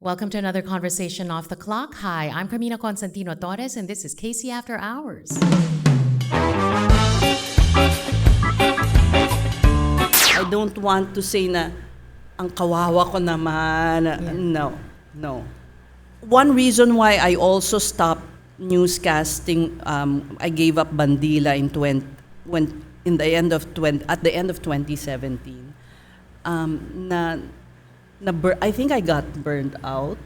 Welcome to another conversation off the clock. Hi, I'm Carmina Constantino Torres, and this is Casey After Hours. I don't want to say na ang kawawa ko naman. No. One reason why I also stopped newscasting, I gave up Bandila at the end of 2017. I think I got burned out.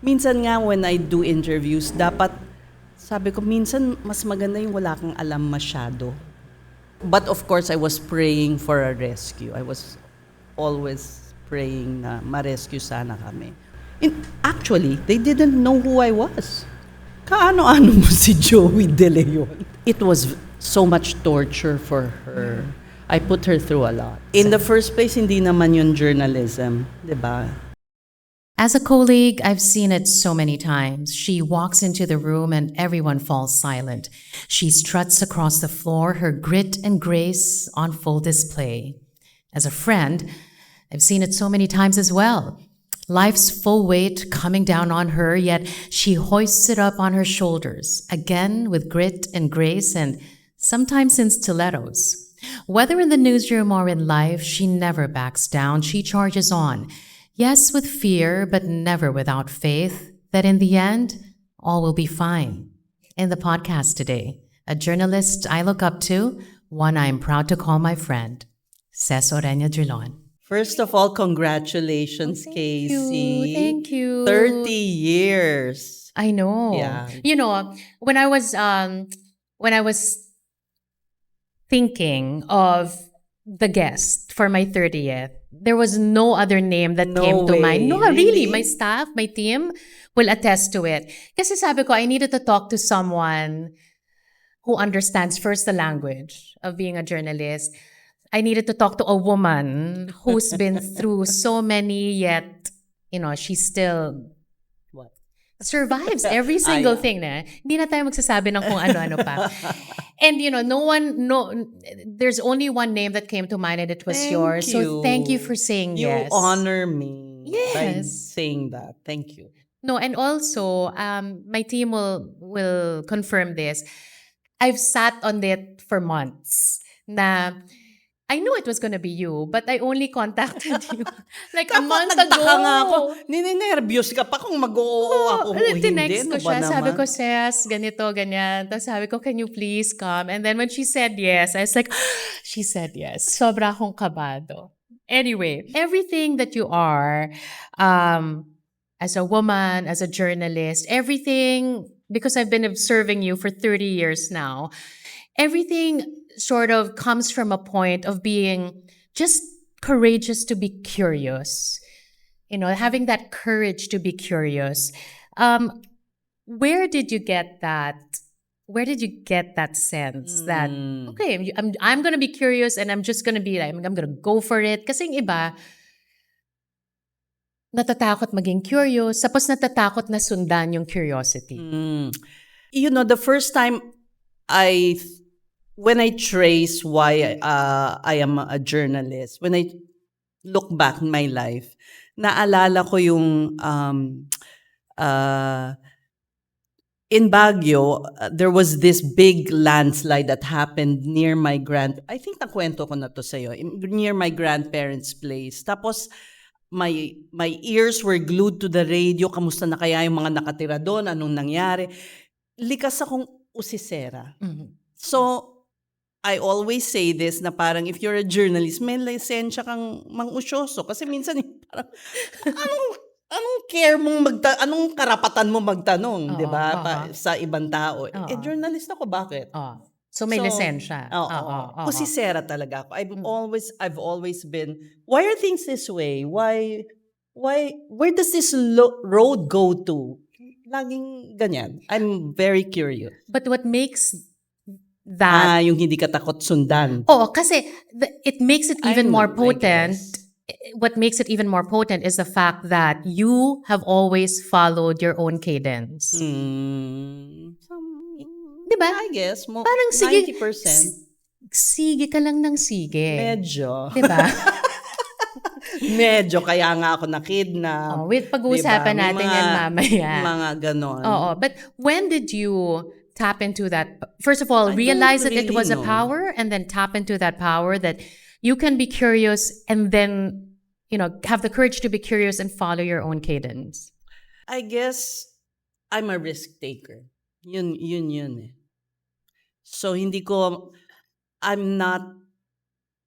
Minsan nga when I do interviews, dapat sabi ko minsan mas maganda yung wala kang alam masyado. But of course, I was praying for a rescue. I was always praying na ma-rescue sana kami. Actually, they didn't know who I was. Kaano-ano mo si Joey De Leon? It was so much torture for her. I put her through a lot. In the first place, hindi naman yun journalism, di ba? As a colleague, I've seen it so many times. She walks into the room and everyone falls silent. She struts across the floor, her grit and grace on full display. As a friend, I've seen it so many times as well. Life's full weight coming down on her, yet she hoists it up on her shoulders, again with grit and grace and sometimes in stilettos. Whether in the newsroom or in life, she never backs down. She charges on. Yes, with fear, but never without faith that in the end, all will be fine. In the podcast today, a journalist I look up to, one I'm proud to call my friend, Ces Orenya Drilon. First of all, congratulations, Casey. Thank you. 30 years. I know. Yeah. You know, when I was thinking of the guest for my 30th, there was no other name that came to mind. No, really. My staff, my team will attest to it. Kasi sabi ko, I needed to talk to someone who understands first the language of being a journalist. I needed to talk to a woman who's been through so many, yet, she's still survives every single thing na. Hindi na tayo magsasabi ng kung ano-ano pa. And there's only one name that came to mind and it was yours. So thank you for saying yes. You honor me by Yes. saying that. Thank you. No, and also, my team will confirm this. I've sat on it for months na I knew it was gonna be you, but I only contacted you like a month ago. Nagtaka nga ako. Ninenervyos ka pa kung mag-oo ako. Tinext ko Hindi, siya. ano ba Sabi naman? ko, Ces, ganito, ganyan. Tapos sabi ko, can you please come? And then when she said yes, I was like, she said yes. Sobra akong kabado. Anyway, everything that you are, as a woman, as a journalist, everything, because I've been observing you for 30 years now, everything sort of comes from a point of being just courageous to be curious. Having that courage to be curious. Where did you get that? Where did you get that sense that, okay, I'm going to be curious and I'm just going to be like, I'm going to go for it. Kasi yung iba, natatakot maging curious, tapos natatakot na sundan yung curiosity. The first time when I trace why I am a journalist, when I look back in my life, naalala ko yung in Baguio, there was this big landslide that happened near my I think nakwento ko na to sa'yo, near my grandparents' place. Tapos, my ears were glued to the radio. Kamusta na kaya yung mga nakatira doon? Anong nangyari? Likas akong usisera. Mhm. So, I always say this na parang if you're a journalist, may lisensya kang mang-usyoso. Kasi minsan parang, anong care mong anong karapatan mo magtanong, di ba? Sa ibang tao. Journalist ako, bakit? So may lisensya. Usisera talaga ako. I've always been, why are things this way? Where does this road go to? Laging ganyan. I'm very curious. But what makes that... yung hindi ka takot sundan. Kasi it makes it even more potent. What makes it even more potent is the fact that you have always followed your own cadence. Diba? I guess, Parang sige, 90%. Sige ka lang ng sige. Medyo. Diba? Medyo, kaya nga ako nakidnap. Wait, pag-uusapan Diba? May natin yan mamaya. Mga ganon. Oo, but when did you tap into that? First of all, I don't realize that it really was a know. power, and then tap into that power that you can be curious, and then have the courage to be curious and follow your own cadence. I guess I'm a risk taker. Yun eh. So I'm not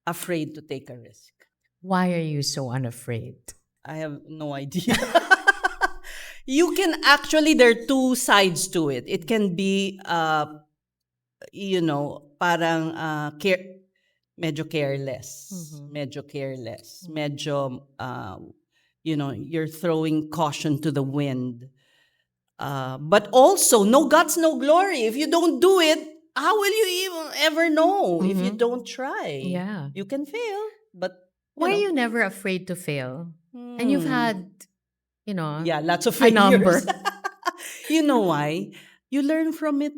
afraid to take a risk. Why are you so unafraid? I have no idea. You can actually, there are two sides to it. It can be, parang medyo careless. Medyo careless. Medyo, you're throwing caution to the wind. But also, no guts, no glory. If you don't do it, how will you even ever know if you don't try? Yeah. You can fail, but Why are you never afraid to fail? And you've had, yeah, lots of a number. failures. You know why? You learn from it.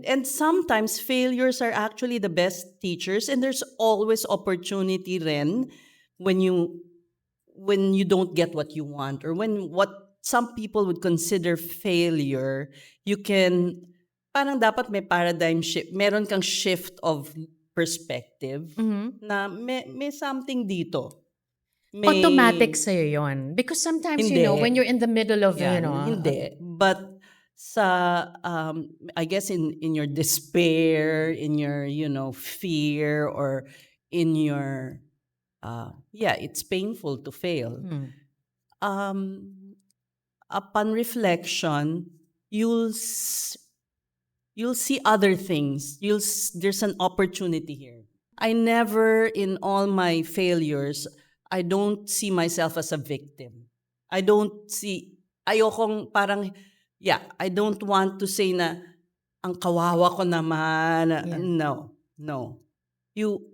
And sometimes failures are actually the best teachers, and there's always opportunity rin when you don't get what you want, or when what some people would consider failure, you can, parang dapat may paradigm shift. Meron kang shift of perspective na may something dito. May, Automatic sa'yo yun. Because sometimes, Hindi. when you're in the middle of, Hindi. But I guess in your despair, in your, fear, or in your, it's painful to fail. Upon reflection, you'll see other things. There's an opportunity here. I never, in all my failures, I don't see myself as a victim. I don't want to say na, ang kawawa ko naman. Yeah. No.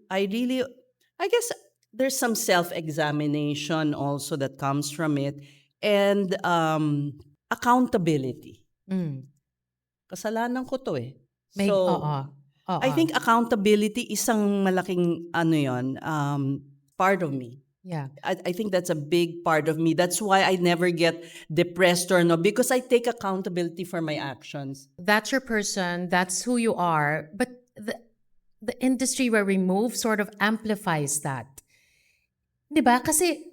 I guess there's some self-examination also that comes from it. And accountability. Kasalanan ko to eh. I think accountability isang malaking part of me. Yeah. I think that's a big part of me. That's why I never get depressed because I take accountability for my actions. That's your person. That's who you are. But the industry where we move sort of amplifies that. Diba? Kasi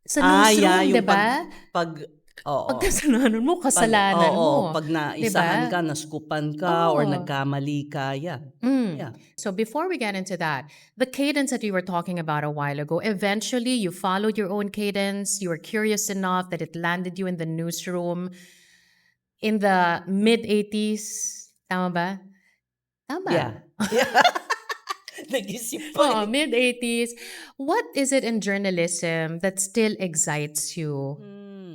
sa newsroom, yung diba? Pag kasalanan mo, kasalanan mo. Pag naisahan Diba? ka, naskupan ka, or nagkamali ka, yeah. So before we get into that, the cadence that you were talking about a while ago, eventually you followed your own cadence. You were curious enough that it landed you in the newsroom in the mid-80s. Tama ba? Tama. Yeah. Nag-isip pa. Mid-80s. What is it in journalism that still excites you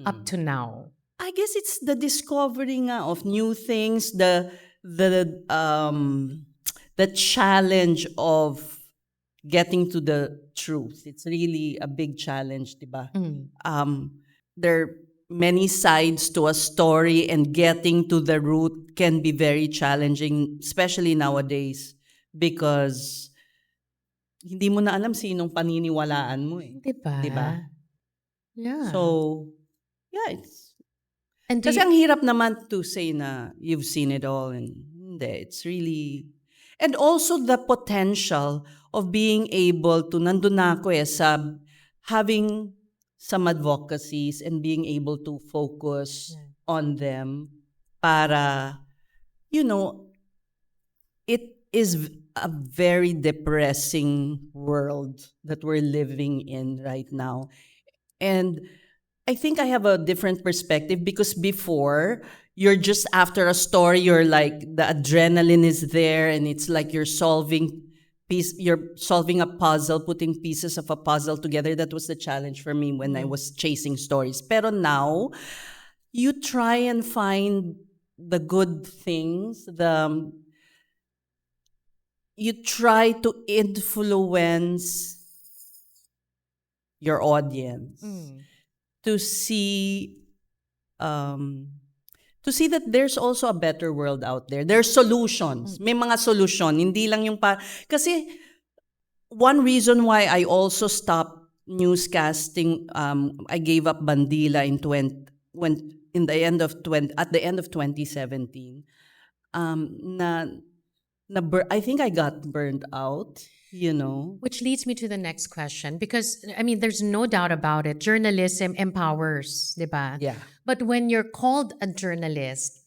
up to now? I guess it's the discovering of new things, the challenge of getting to the truth. It's really a big challenge, diba? There are many sides to a story, and getting to the root can be very challenging, especially nowadays, because hindi mo na alam sinong paniniwalaan mo eh. Diba? Yeah. So, yeah, and kasi ang hirap naman to say na you've seen it all, and hindi, it's really, and also the potential of being able to, nandun na ako sa having some advocacies and being able to focus on them para, it is a very depressing world that we're living in right now. And I think I have a different perspective, because before, you're just after a story, you're like, the adrenaline is there, and it's like you're solving a puzzle, putting pieces of a puzzle together. That was the challenge for me when I was chasing stories. Pero now, you try and find the good things, you try to influence your audience to see that there's also a better world out there. There's solutions. May mga solution. Hindi lang yung kasi one reason why I also stopped newscasting. I gave up Bandila at the end of 2017. Na I think I got burned out. Which leads me to the next question, because I mean, there's no doubt about it. Journalism empowers, di ba? Yeah. But when you're called a journalist,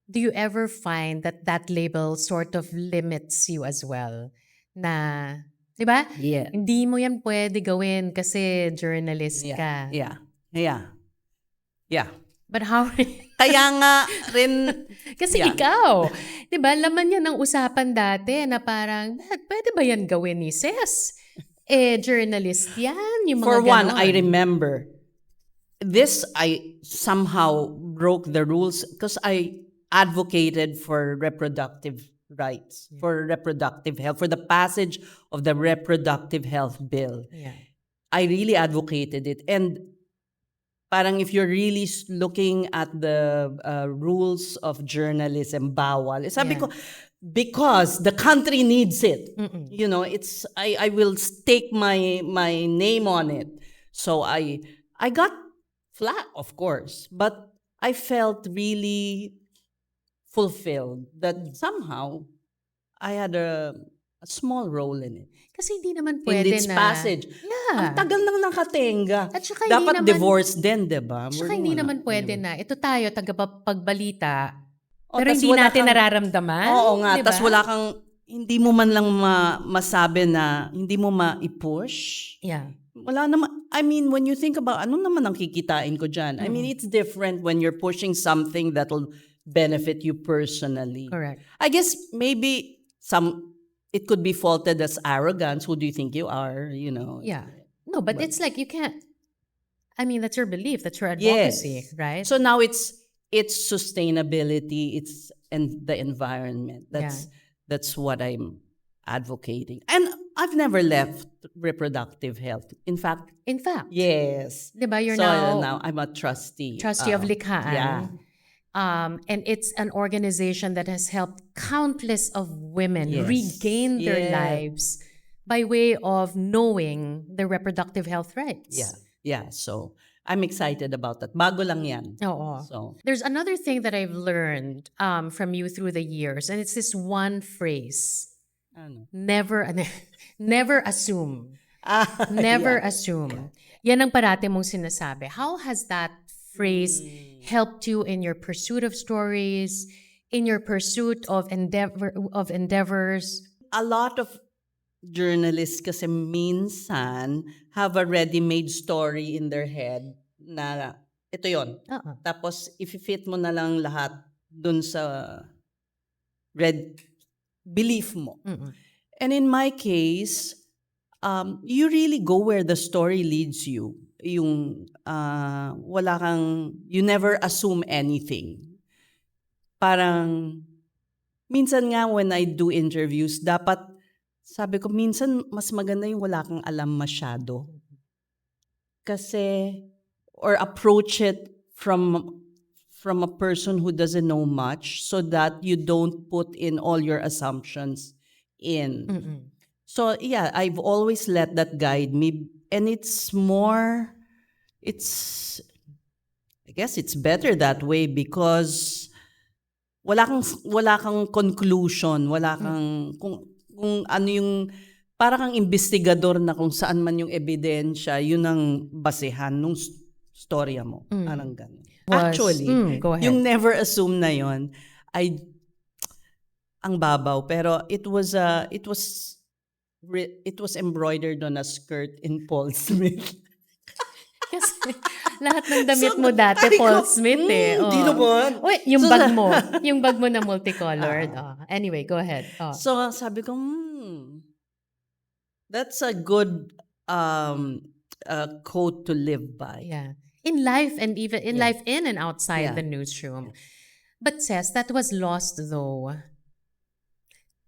do you ever find that that label sort of limits you as well? Na, di ba? Yeah. Hindi mo yan pwede gawin kasi journalist ka. Yeah. Yeah. But how? Kaya nga rin, Kasi Yeah. ikaw, di ba, laman yan ng usapan dati na parang, pwede ba yan gawin ni Ses? Journalist yan, yung mga for one, ganon. I remember I somehow broke the rules because I advocated for reproductive rights, for reproductive health, for the passage of the reproductive health bill. Yeah. I really advocated it. And parang if you're really looking at the rules of journalism, bawal. Sabi Yeah. ko, because the country needs it. It's I will stake my name on it. So I got flat, of course, but I felt really fulfilled that somehow I had a small role in it. Kasi hindi naman In pwede its na. passage. Ang Yeah. tagal nang nakatenga. At saka hindi Dapat naman- divorce din, di ba? Tsaka hindi naman pwede na. Ito tayo, tagapagbalita, Oh, pero tas hindi wala natin kang- nararamdaman. Oo nga, di ba? tas wala kang, hindi mo man lang masabi na, hindi mo ma-push. Yeah. Wala naman, I mean, when you think about, ano naman ang kikitain ko dyan? I mean, it's different when you're pushing something that'll benefit you personally. Correct. I guess maybe it could be faulted as arrogance. Who do you think you are? Yeah. No, but it's like you can't, I mean, that's your belief, that's your advocacy, Yes. right? So now it's sustainability, and the environment. That's what I'm advocating. And I've never left reproductive health. In fact, yes. di ba, you're So now I'm a trustee. trustee of Likhaan. Yeah. And it's an organization that has helped countless of women Yes. regain their Yeah. lives by way of knowing their reproductive health rights. Yeah. So I'm excited about that. Bago lang yan. Oo. So, There's another thing that I've learned from you through the years, and it's this one phrase: ano? never assume. Never assume. Yan ang parati mong sinasabi. How has that phrase helped you in your pursuit of stories, in your pursuit of endeavors? A lot of journalists kasi minsan have a ready-made story in their head na ito yon. Tapos if-fit mo na lang lahat dun sa belief mo. And in my case, you really go where the story leads you. Yung you never assume anything. Parang minsan nga when I do interviews, dapat sabi ko minsan mas maganda yung wala kang alam masyado. Kasi or approach it from a person who doesn't know much so that you don't put in all your assumptions in. So yeah, I've always let that guide me, and I guess it's better that way because wala kang conclusion, wala kang kung ano yung para kang investigador na kung saan man yung ebidensya, yun ang basehan nung storya mo. Parang ganun. Actually, go ahead. yung never assume na yon, ang babaw, pero it was embroidered on a skirt in Paul Smith. Kasi lahat ng damit mo dati, ay Paul ko, Smith eh. di naman. Uy, yung bag mo. Yung bag mo na multicolored. Anyway, go ahead. So sabi ko, that's a good quote to live by. Yeah. In life and even in life in and outside Yeah. the newsroom. But Cess, that was lost though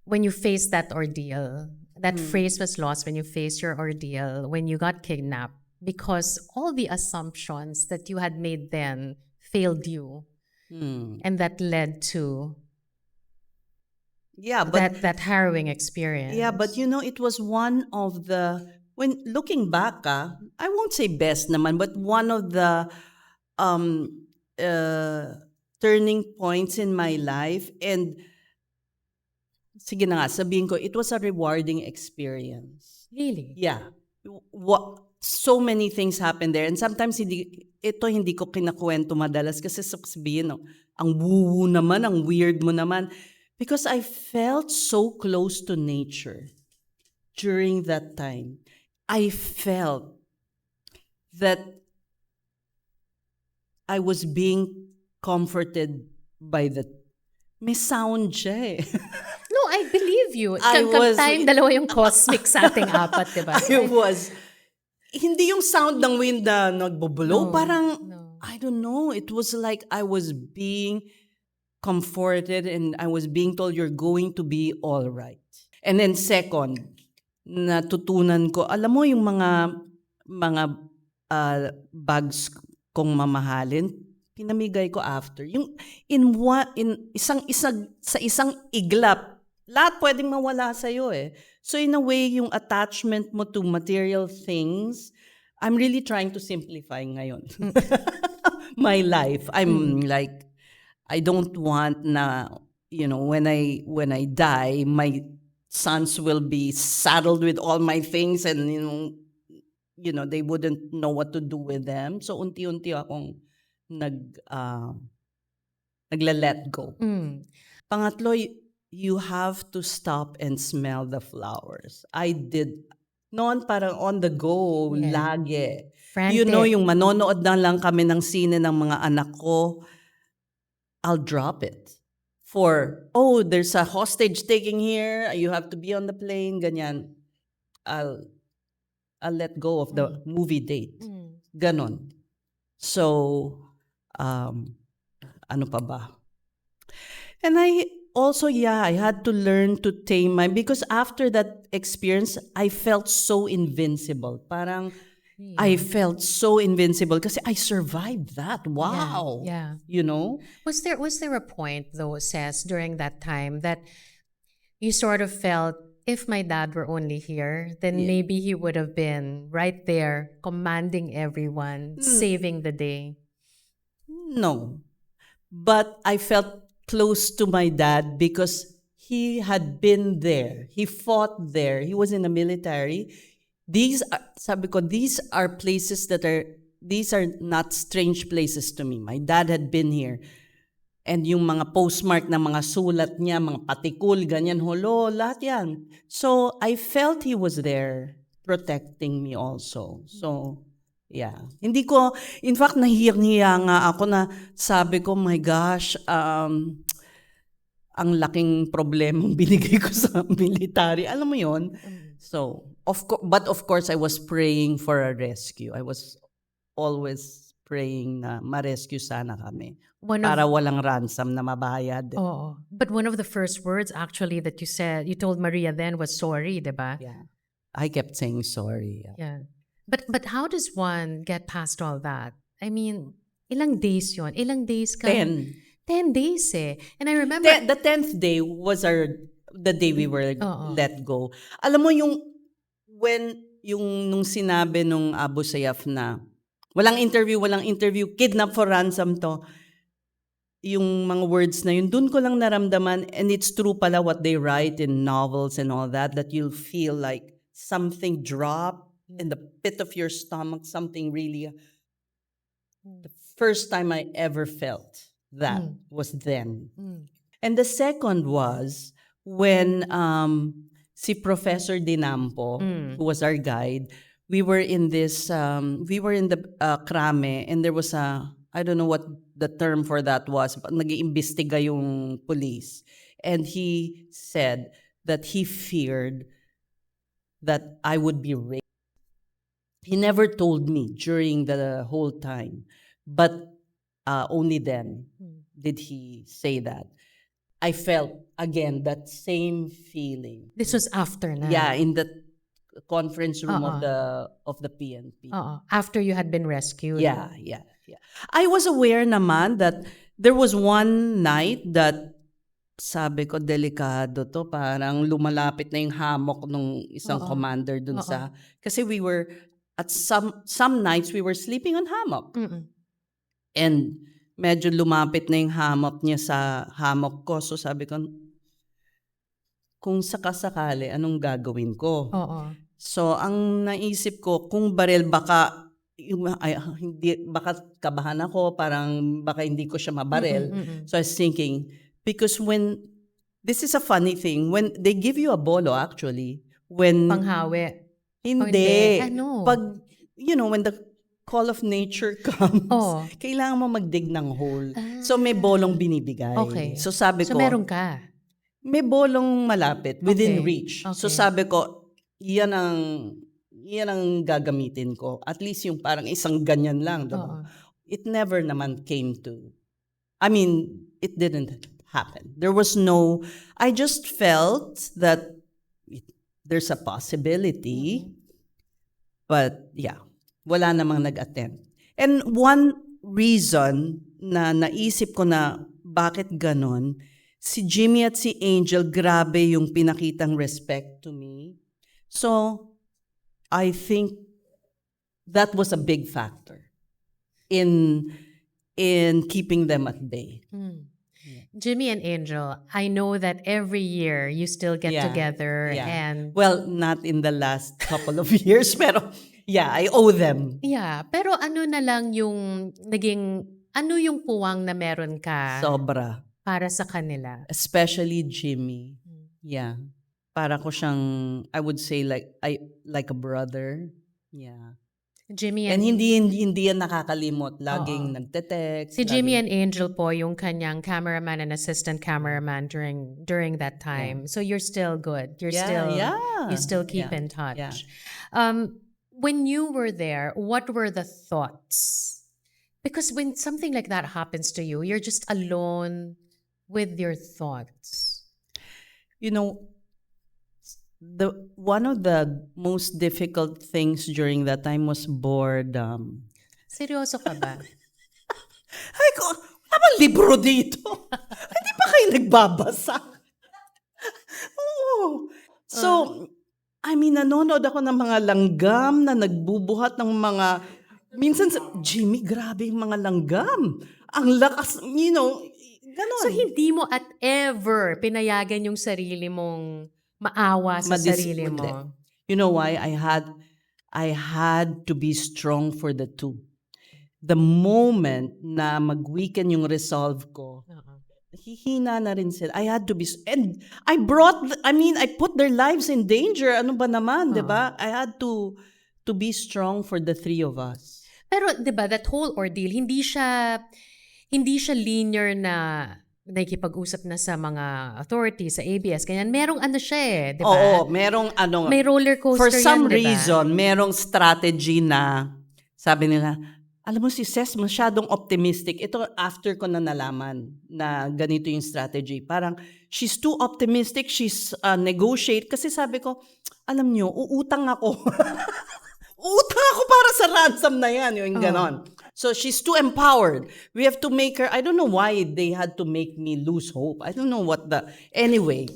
when you faced that ordeal. That phrase was lost when you faced your ordeal, when you got kidnapped, because all the assumptions that you had made then failed you. And that led to Yeah, but that harrowing experience. it was one of the when looking back, I won't say best naman, but one of the um, turning points in my life. And sige na nga, sabihin ko, it was a rewarding experience. Really? Yeah. So many things happened there. And sometimes hindi ko kinakwento madalas kasi sabihin, no, ang woo-woo naman, ang weird mo naman. Because I felt so close to nature during that time. I felt that I was being comforted by may sound siya eh. No, I believe you. I was- Tayong dalawa yung cosmic sa ating apat, diba? Hindi yung sound ng wind na nagbubulo, No, parang, no. I don't know, it was like I was being comforted and I was being told you're going to be all right. And then second, natutunan ko, alam mo yung mga bags kong mamahalin, pinamigay ko after. Yung sa isang iglap, lahat pwedeng mawala sa'yo eh. So in a way, yung attachment mo to material things, I'm really trying to simplify ngayon. My life. I'm like, I don't want na, when I die, my sons will be saddled with all my things and, they wouldn't know what to do with them. So unti-unti akong nagla-let go. Pangatlo, you have to stop and smell the flowers. I did. Noon parang on the go, Yeah. lagi. Frantic. Yung manonood na lang kami ng sine ng mga anak ko, I'll drop it. There's a hostage taking here, you have to be on the plane, ganyan. I'll let go of the movie date. Ganon. So, ano pa ba? And I had to learn to tame because after that experience, I felt so invincible. Parang, I felt so invincible kasi I survived that. Wow. Yeah. Was there a point though, Ces, during that time that you sort of felt, if my dad were only here, then maybe he would have been right there commanding everyone, saving the day? No. But I felt close to my dad because he had been there. He fought there. He was in the military. These are places these are not strange places to me. My dad had been here. And yung mga postmark na mga sulat niya, mga patikul, ganyan, holo, lahat yan. So I felt he was there protecting me also. So, yeah. In fact, nahiyang-hiya nga ako na sabi ko, my gosh, ang laking problemang binigay ko sa military. Alam mo yon? So, but of course, I was praying for a rescue. I was always praying na ma-rescue sana kami. Para walang ransom na mabayad. Oh, but one of the first words actually that you said, you told Maria then was sorry, diba? Yeah. I kept saying sorry. Yeah. But how does one get past all that? I mean, ilang days yon? Ilang days ka? 10. 10 days eh. And I remember... The 10th day was the day we were let go. Alam mo nung sinabi nung Abu Sayyaf na walang interview, kidnap for ransom to. Yung mga words na yun, dun ko lang naramdaman, and it's true pala what they write in novels and all that you'll feel like something drop in the pit of your stomach, something really... The first time I ever felt that was then. And the second was when si Professor Dinampo, who was our guide, we were in the krame, and there was I don't know what the term for that was, but nag-iimbestiga yung police. And he said that he feared that I would be raped. He never told me during the whole time, but only then did he say that. I felt, again, that same feeling. This was after na? Yeah, in the conference room of the PNP. After you had been rescued? Yeah. I was aware naman that there was one night that sabi ko, delikado to. Parang lumalapit na yung hammock nung isang commander dun sa... Kasi we were, at some nights, we were sleeping on hammock. And medyo lumapit na yung hammock niya sa hammock ko. So sabi ko, kung sakasakali, anong gagawin ko? So ang naisip ko, kung baril baka hindi, baka kabahan ako, parang baka hindi ko siya mabaril. So I was thinking, because this is a funny thing, when they give you a bolo actually, when... Panghawi. Hindi. Ano? Pag, when the call of nature comes, kailangan mo magdig ng hole. So may bolong binibigay. Okay. So sabi ko, meron ka? may bolong malapit, within reach. Okay. So sabi ko, yan ang gagamitin ko. At least yung parang isang ganyan lang. Diba? It never naman came to, it didn't happen. There was no, I just felt that there's a possibility, but yeah, wala namang nag-attempt. And one reason na naisip ko na bakit ganon, si Jimmy at si Angel, grabe yung pinakitang respect to me. So, I think that was a big factor in keeping them at bay. Jimmy and Angel, I know that every year you still get together and... Well, not in the last couple of years, pero yeah, I owe them. Yeah, pero ano na lang yung ano yung puwang na meron ka Sobra. para sa kanila? Especially Jimmy. Yeah. Para ko siyang, I would say like a brother. Yeah. Jimmy and hindi yan nakakalimot. Laging nagte-text. Si Jimmy and Angel po yung kanyang cameraman and assistant cameraman during that time. So you're still good. You still keep in touch. Yeah. When you were there, what were the thoughts? Because when something like that happens to you, you're just alone with your thoughts. One of the most difficult things during that time was boredom. Seryoso ka ba? Ay ko, wala bang libro dito? Hindi pa kayo nagbabasa? Oo. So, nanonood ako ng mga langgam na nagbubuhat ng mga, minsan, Jimmy, grabe yung mga langgam. Ang lakas, ganon. So, hindi mo at ever pinayagan yung sarili mong maawa sa sarili mo? You know why? I had to be strong for the two. The moment na mag-weaken yung resolve ko, hihina na rin sila. I had to be, and I put their lives in danger. Ano ba naman, di ba? I had to be strong for the three of us. Pero, di ba, that whole ordeal, hindi siya linear na nakikipag-usap na sa mga authorities, sa ABS, ganyan. Merong siya di ba? Oo, merong may roller coaster for some yan, diba? reason, merong strategy na, sabi nila, alam mo si Ces, masyadong optimistic. Ito, after ko na nalaman na ganito yung strategy. Parang, she's too optimistic, she's negotiate. Kasi sabi ko, alam nyo, uutang ako. Uutang ako para sa ransom na yan, yung ganon. So she's too empowered. We have to make her, I don't know why they had to make me lose hope. I don't know anyway.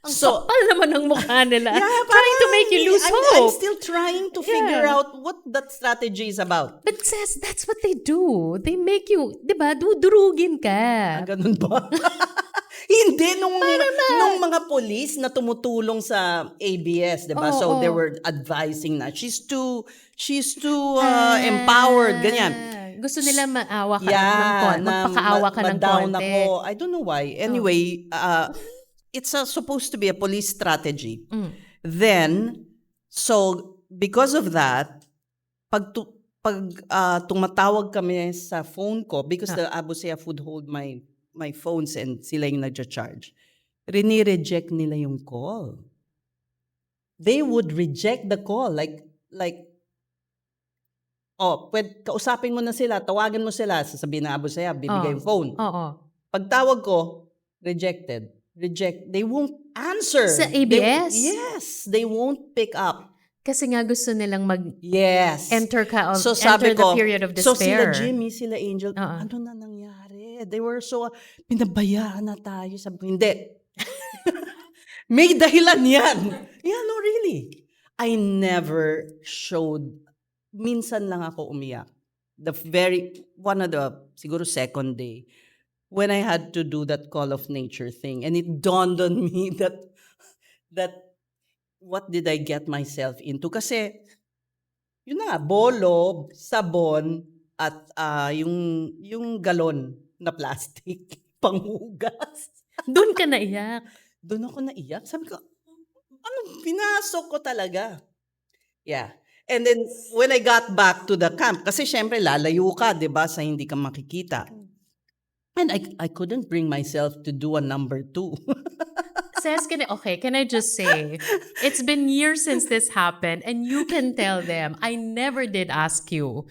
Ang kapal naman ng mukha nila. Trying to make you lose hope. I'm still trying to figure out what that strategy is about. But Ces, that's what they do. They make you, di ba, dudurugin ka. Ganun ba? Hindi, nung mga police na tumutulong sa ABS, di ba? So they were advising na she's too empowered, ganyan. Gusto nila maawa ka magpakaawa ka ng down konti. Ako. I don't know why. Anyway, it's supposed to be a police strategy. Then, so because of that, pag tumatawag kami sa phone ko, because the Abu Sayyaf would hold my phones and sila yung nagja-charge, rini-reject nila yung call. They would reject the call. Like, kausapin mo na sila, tawagan mo sila, sasabihin ng Abu Sayyaf, bibigay yung phone. Pagtawag ko, rejected. They won't answer. Sa ABS? Yes, they won't pick up. Kasi nga gusto nilang Yes. enter ka, So sabi enter ko, the period of despair. so sila Jimmy, sila Angel, ano na nangyari? They were so, pinabayaan na tayo. Sabi ko, hindi. May dahilan yan. Yeah, no, really. I never showed, minsan lang ako umiyak. One of the, siguro second day, when I had to do that call of nature thing. And it dawned on me that what did I get myself into? Kasi, yun na nga, bolo, sabon, at yung galon na plastic, panghugas. Doon ka naiyak. Doon ako naiyak. Sabi ko, pinasok ko talaga. Yeah. And then, when I got back to the camp, kasi syempre, lalayo ka, di ba, sa hindi ka makikita. And I couldn't bring myself to do a number 2. Says, can I just say, it's been years since this happened, and you can tell them, I never did ask you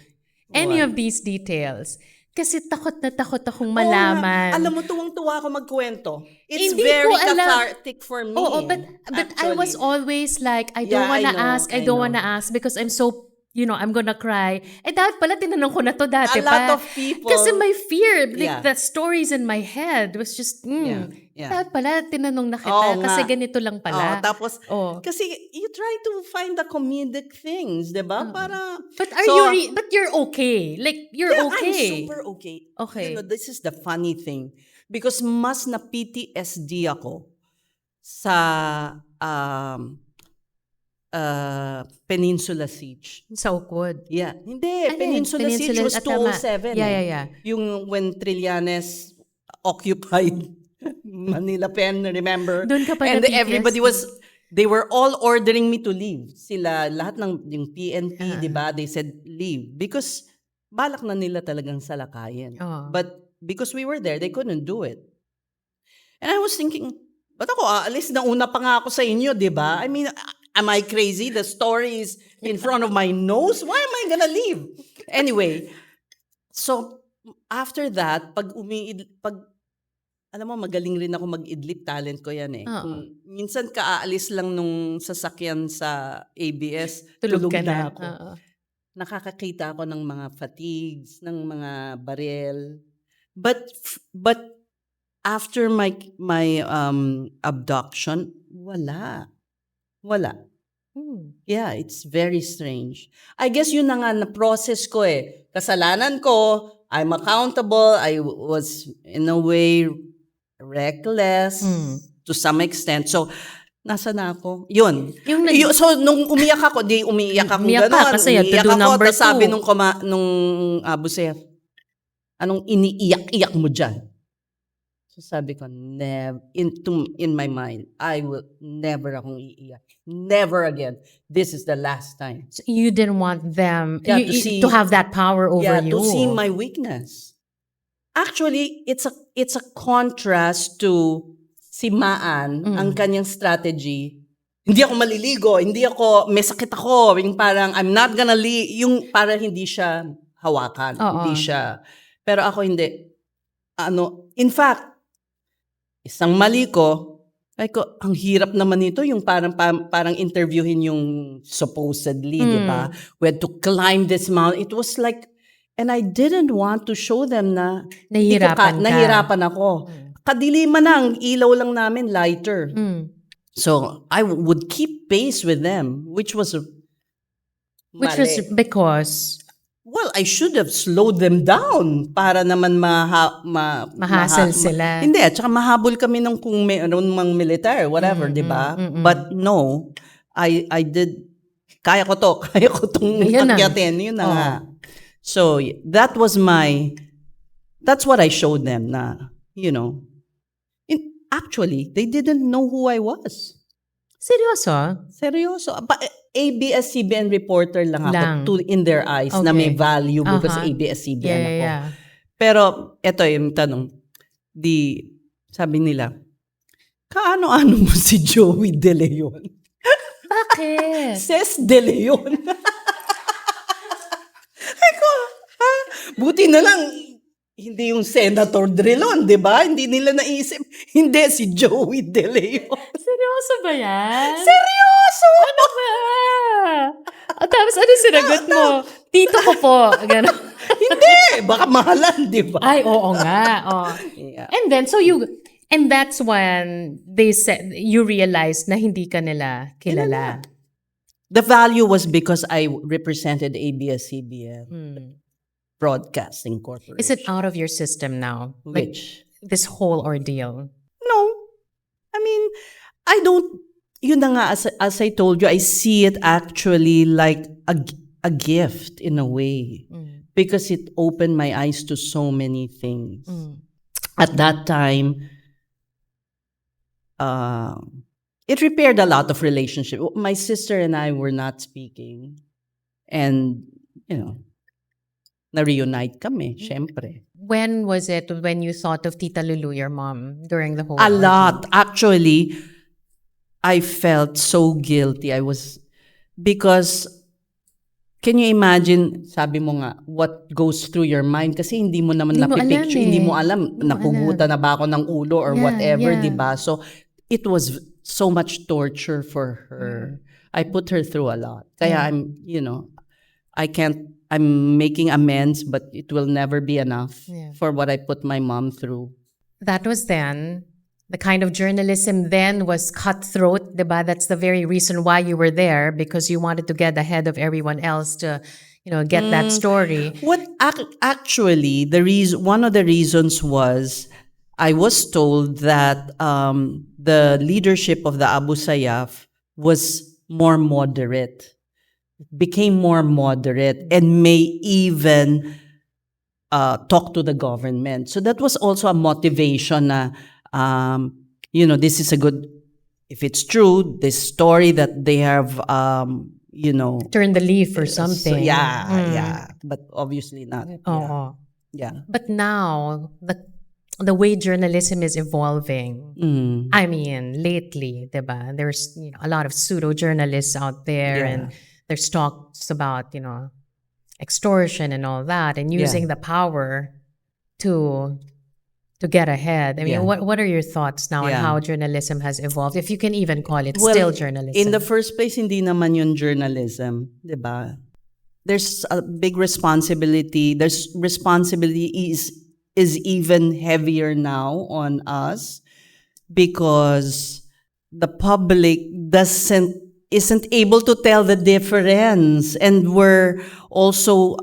any of these details. Kasi takot na takot akong malaman. Alam mo, tuwang-tuwa ako magkwento. It's Hindi very ko alam. cathartic for me. Oo, but I was always like, I don't wanna ask, I don't wanna ask because I'm so, I'm gonna cry. Dapat pala tinanong ko na to dati A lot of people. Kasi my fear, Yeah. the stories in my head was just, Yeah. dapat pala tinanong na kita Oo kasi nga. ganito lang pala. Tapos, Oo. kasi you try to find the comedic things, di ba? Para, But but you're okay. Like, you're yeah, okay. I'm super okay. Okay. This is the funny thing. Because mas na PTSD ako sa Peninsula Siege. So good. Yeah. Hindi, Ano yun? Peninsula Siege was tama. 207. Yeah. Yung when Trillanes occupied Manila Pen, remember? Doon ka pa And na everybody PTSD. they were all ordering me to leave. Sila, lahat ng yung PNP, di ba? They said, leave. Because balak na nila talagang salakayin. But because we were there, they couldn't do it. And I was thinking, ba't ako aalis? Nauna pa nga ako sa inyo, di ba? I mean, am I crazy? The story is in front of my nose. Why am I gonna leave? Anyway, so after that, alam mo, magaling rin ako mag-idlip, talent ko yan eh. Minsan kaalis lang nung sasakyan sa ABS, tulog na ako. Nakakakita ako ng mga fatigues, ng mga barel. But after my abduction, wala. Yeah, it's very strange. I guess yun na nga na-process ko eh. Kasalanan ko, I'm accountable, I was in a way reckless to some extent. So, nasa na ako? Yun. So, nung umiyak ako, umiiyak ako Umiyak gano'n. ka kasi you have to do number 2. Tapos sabi nung Abu Sayyaf, anong iniiyak-iyak mo dyan? So sabi ko, in my mind, I will never akong iiyak. Never again. This is the last time. So you didn't want them to have that power over you. To see my weakness. Actually, it's a contrast to si Maan, ang kanyang strategy. Hindi ako maliligo, may sakit ako, yung parang I'm not gonna leave, yung parang hindi siya hawakan, hindi siya. Pero ako hindi. In fact, isang mali ko, ang hirap naman ito, yung parang interviewin yung supposedly, di ba? We had to climb this mountain. It was like, and I didn't want to show them na nahirapan ako. Kadiliman na, ang ilaw lang namin, lighter. So, I would keep pace with them, which was because? Well, I should have slowed them down para naman mahasal sila. Hindi, at saka mahabol kami nung kung mayroon mang militar, whatever, di ba? But no, I did, kaya ko tong pagyatin, yun na nga. So, that's what I showed them na, actually, they didn't know who I was. Seryoso. ABS-CBN reporter lang ako in their eyes na may value because ABS-CBN ako. Yeah. Pero, eto yung tanong. Sabi nila, kaano-ano mo si Joey De Leon? Bakit? Ses De Leon. Ako, buti na lang, hindi yung Senator Drilon, di ba? Hindi nila naisip. Hindi, si Joey De Leon. Seryoso ba yan? Seryoso! Ano ba? Tapos ano sinagot mo? Tito ko po. Gano'n. Hindi, baka mahalan, di ba? Ay, oo nga. Oh. Yeah. And then, and that's when they said, you realized na hindi ka nila kilala. The value was because I represented ABS-CBN Broadcasting Corporation. Is it out of your system now? Like, Which? this whole ordeal? No. I mean, I don't, yun na nga, as I told you, I see it actually like a gift in a way. Because it opened my eyes to so many things. At that time, it repaired a lot of relationship. My sister and I were not speaking. And, na-reunite kami, syempre. When was it when you thought of Tita Lulu, your mom, during the whole A ordeal? lot. Actually, I felt so guilty. Because, can you imagine, sabi mo nga, what goes through your mind? Kasi hindi mo naman Hindi mo alam napipicture, hindi mo alam, Hindi mo napugutan na ba ako ng ulo or Yeah, whatever, yeah. di ba? So, it was so much torture for her. I put her through a lot. Kaya I'm making amends, but it will never be enough for what I put my mom through. That was then. The kind of journalism then was cutthroat, diba? That's the very reason why you were there, because you wanted to get ahead of everyone else to, get that story. What actually one of the reasons was I was told that the leadership of the Abu Sayyaf was more moderate, became more moderate, and may even talk to the government. So that was also a motivation na, this is a good, if it's true, this story that they have, Turn the leaf or something. So, yeah, but obviously not. Oo. Yeah. But now, the way journalism is evolving, I mean, lately, diba? There's a lot of pseudo-journalists out there, and there's talks about, extortion and all that, and using the power to get ahead. I mean, what are your thoughts now on how journalism has evolved? If you can even call it still journalism. In the first place, hindi naman yun journalism, di ba? There's a big responsibility. There's responsibility is even heavier now on us because the public isn't able to tell the difference, and we're also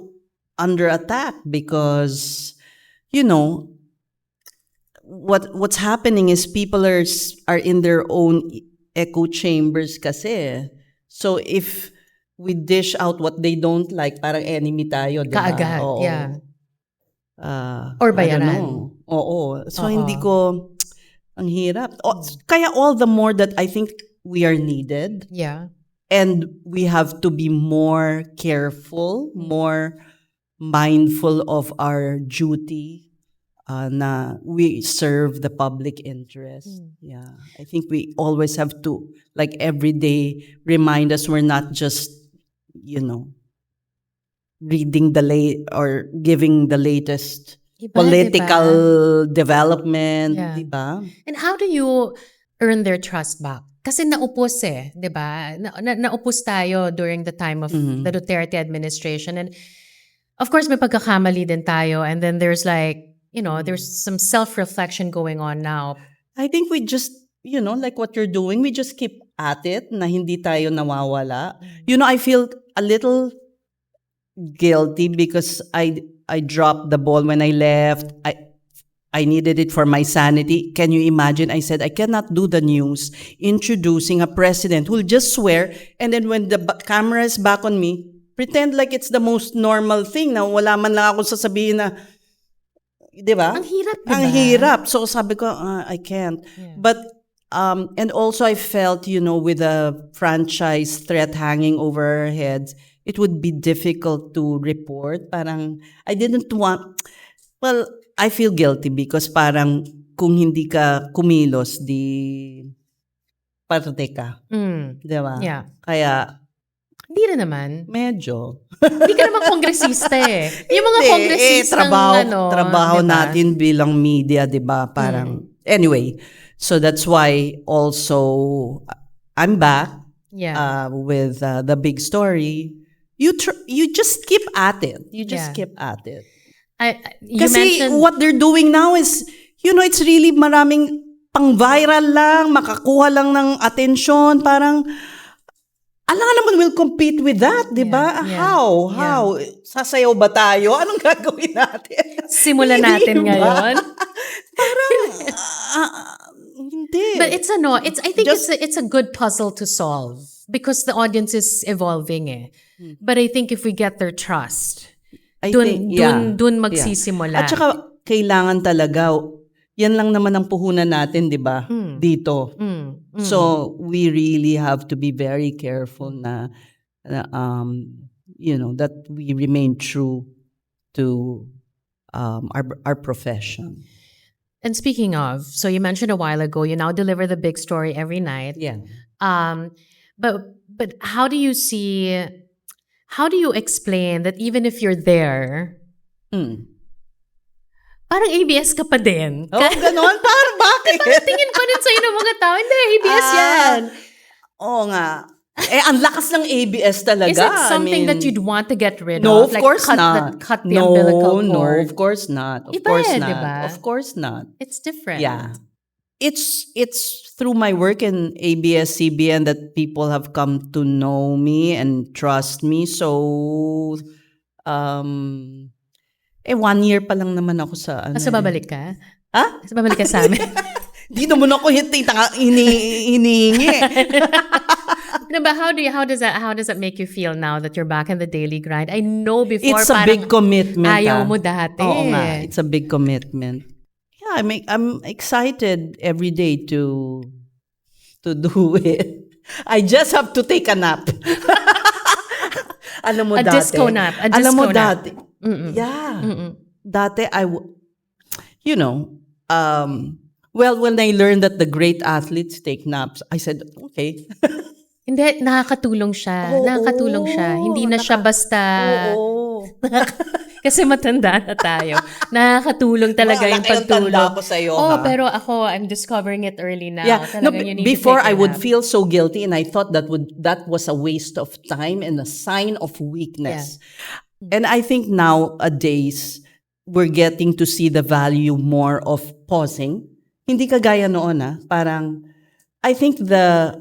under attack because what's happening is people are in their own echo chambers kasi. So if we dish out what they don't like, parang enemy tayo, diba? Kaagad, Oo. yeah. I Or don't bayaran. know. Oo. So hindi ko, ang hirap. Kaya all the more that I think we are needed. Yeah. And we have to be more careful, more mindful of our duty na we serve the public interest. Yeah. I think we always have to, like every day, remind us we're not just, reading or giving the latest political development, diba? And how do you earn their trust back? Kasi naupos diba? Naupos tayo during the time of the Duterte administration. And of course, may pagkakamali din tayo. And then there's there's some self-reflection going on now. I think we just, like what you're doing, we just keep at it na hindi tayo nawawala. I feel a little guilty because I dropped the ball when I left. I needed it for my sanity. Can you imagine? I said, I cannot do the news introducing a president who'll just swear, and then when the camera is back on me, pretend like it's the most normal thing na wala man lang ako sasabihin na, di ba? Ang hirap, diba? Ang hirap. So sabi ko, I can't. Yeah. But, and also I felt, with a franchise threat hanging over our heads, it would be difficult to report. Parang, I didn't want, I feel guilty because parang kung hindi ka kumilos, di parte ka. Di ba? Yeah. Kaya, hindi na naman. Medyo. Hindi ka naman kongresista Yung mga kongresista trabaho diba? natin bilang media, di ba? Parang, anyway, so that's why also I'm back with the big story. you just keep at it. You just Yeah. keep at it. You Kasi mentioned what they're doing now is, it's really maraming pang-viral lang, makakuha lang ng attention, parang, alam naman will compete with that, di ba? Yeah, yeah, How? yeah. How? Sasayaw ba tayo? Anong gagawin natin? simulan Hindi natin ba? ngayon. Hindi. But I think Just- it's a good puzzle to solve because the audience is evolving eh. But I think if we get their trust, dun magsisimula. At saka, kailangan talaga, yan lang naman ang puhunan natin, di ba? Dito. So, we really have to be very careful na that we remain true to our profession. And speaking of, so you mentioned a while ago, you now deliver the big story every night. Yeah. But how do you explain that even if you're there, parang ABS ka pa din? Oh, ganon? Parang bakit? Tingin pa rin sa'yo ng mga tao, hindi, ABS yan. Oo nga. Ang lakas ng ABS talaga. Is it something I mean, that you'd want to get rid No, of? of course not. Cut the umbilical No, cord? of course not. Of Iba course eh, not. diba? Of course not. It's different. Yeah. It's through my work in ABS-CBN that people have come to know me and trust me. So, 1 year pa lang naman ako sa So babalik ka? Ha? So babalik ka sa amin? Di naman ako hinihingi. No, but how does that make you feel now that you're back in the daily grind? I know before It's a parang big commitment. ayaw mo dati. Oo nga. It's a big commitment. Yeah, I'm excited every day to do it. I just have to take a nap. Alam mo A dati. disco nap. A Alam mo disco nap. dati. Yeah. Dati well, when I learned that the great athletes take naps, I said, okay. Hindi, nakakatulong siya. Oo, Nakakatulong siya. Hindi na siya basta... Oo. Kasi matanda na tayo. Nakakatulong talaga yung Malaki ang tanda pagtulog. ko sa'yo, Oh, ha? pero ako, I'm discovering it early now. Yeah, no, Talagang you need before to take I a would nap. feel so guilty, and I thought that was a waste of time and a sign of weakness. And I think nowadays we're getting to see the value more of pausing. Hindi kagaya noon, parang I think the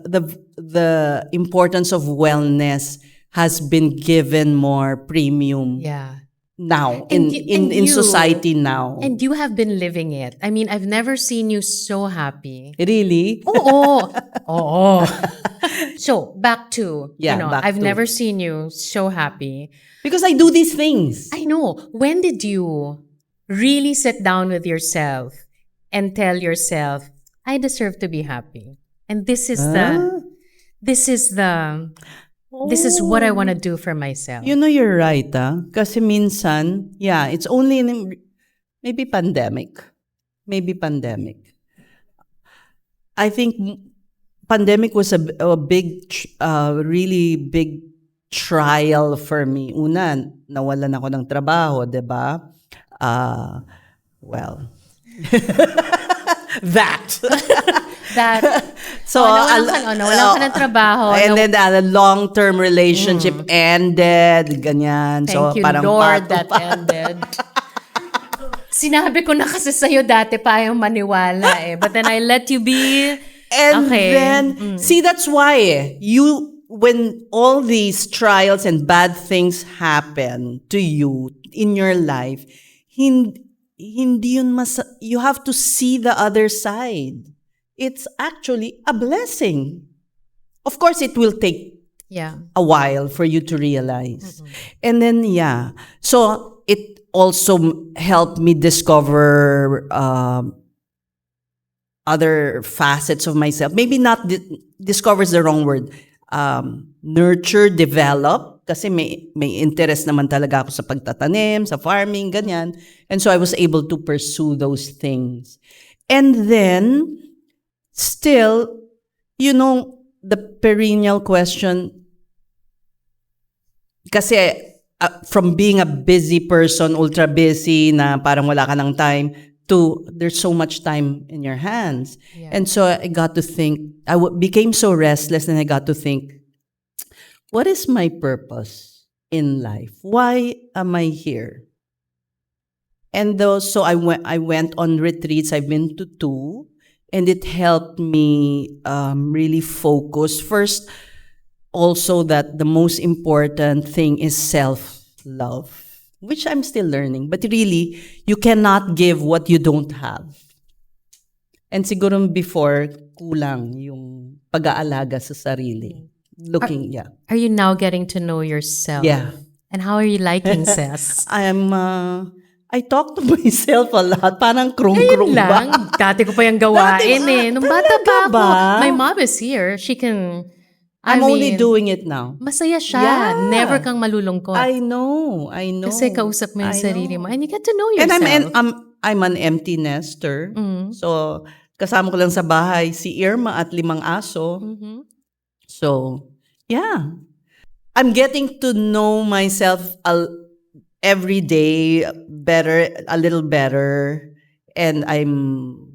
importance of wellness has been given more premium Yeah. now And in you- society now. And you have been living it. I mean, I've never seen you so happy. Really? Oo. Oo. So, back to, Yeah, back I've to- never seen you so happy. Because I do these things. I know. When did you really sit down with yourself and tell yourself, I deserve to be happy? And this is what I want to do for myself. You're right, Kasi minsan, it's only maybe pandemic. Maybe pandemic. I think pandemic was a big, really big trial for me. Una, nawalan ako ng trabaho, diba? Well, that. So, nawalan ka ng trabaho. And then the long-term relationship ended, ganyan. Thank so, you, parang Lord, that pato- ended. Sinabi ko na kasi sa'yo dati pa yung maniwala eh. But then I let you be. And Okay. then, see, that's why when all these trials and bad things happen to you in your life, hindi yun you have to see the other side. It's actually a blessing. Of course, it will take Yeah. a while for you to realize. And then, so it also helped me discover other facets of myself. Maybe not discover is the wrong word. Nurture, develop. Kasi may interest naman talaga ako sa pagtatanim, sa farming, ganyan. And so I was able to pursue those things. And then, still, the perennial question, kasi from being a busy person, ultra busy, na parang wala ka ng time, to there's so much time in your hands. Yeah. And so I got to think, became so restless, and I got to think, what is my purpose? in life? Why am I here? And so I went on retreats. I've been to two, and it helped me really focus. First, also that the most important thing is self-love, which I'm still learning. But really, you cannot give what you don't have. And siguro before, kulang yung pag-aalaga sa sarili. Looking, yeah. Are you now getting to know yourself? Yeah. And how are you liking Ses? I talk to myself a lot. Parang krung-krung ba? Lang, dati ko pa yung gawain eh. Nung bata pa ako, ba? my mom is here. She can, I'm only mean, doing it now. masaya siya. Yeah. Never kang malulungkot. I know. Kasi kausap mo yung I sarili know. mo. And you get to know And yourself. I'm an empty nester. So, kasama ko lang sa bahay si Irma at 5 aso. So, yeah. I'm getting to know myself every day better, a little better. And I'm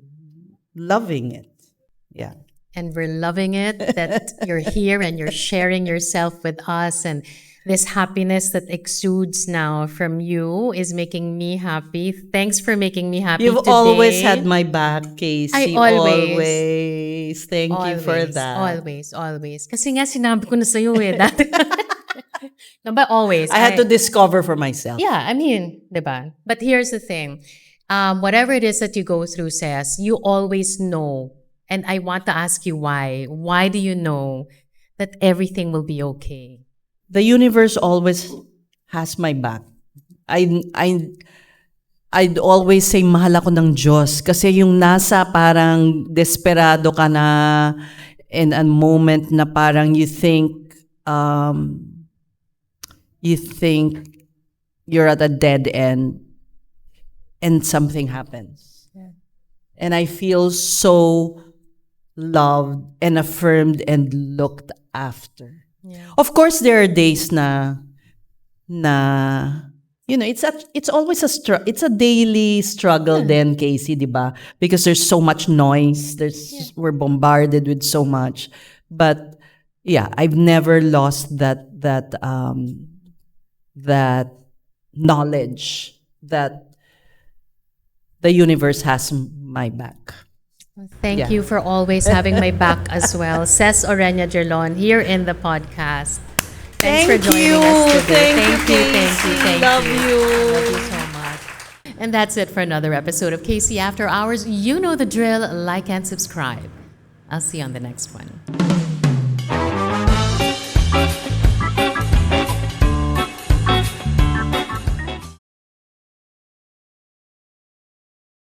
loving it. Yeah. And we're loving it that you're here and you're sharing yourself with us. And this happiness that exudes now from you is making me happy. Thanks for making me happy You've today. always had my back, Casey. I always. Always. Thank you for that. Always. Kasi nga sinabi ko na sa'yo eh. Dati. No, but always. I had to discover for myself. Yeah, I mean, diba? But here's the thing. Whatever it is that you go through, Ses, you always know. And I want to ask you why. Why do you know that everything will be okay? The universe always has my back. I'd always say, mahal ako ng Diyos. Kasi yung nasa parang desperado ka na in a moment na parang you think you're at a dead end and something happens. Yeah. And I feel so loved and affirmed and looked after. Yeah. Of course, there are days na you know, it's always it's a daily struggle then, Casey, diba? Because there's so much noise. We're bombarded with so much. But yeah, I've never lost that knowledge that the universe has my back. Thank Yeah. you for always having my back as well. Ses Orenya Jerlon here in the podcast. Thanks for joining us today. Thank you, Casey. Love you. Love you so much. And that's it for another episode of KC After Hours. You know the drill. Like and subscribe. I'll see you on the next one.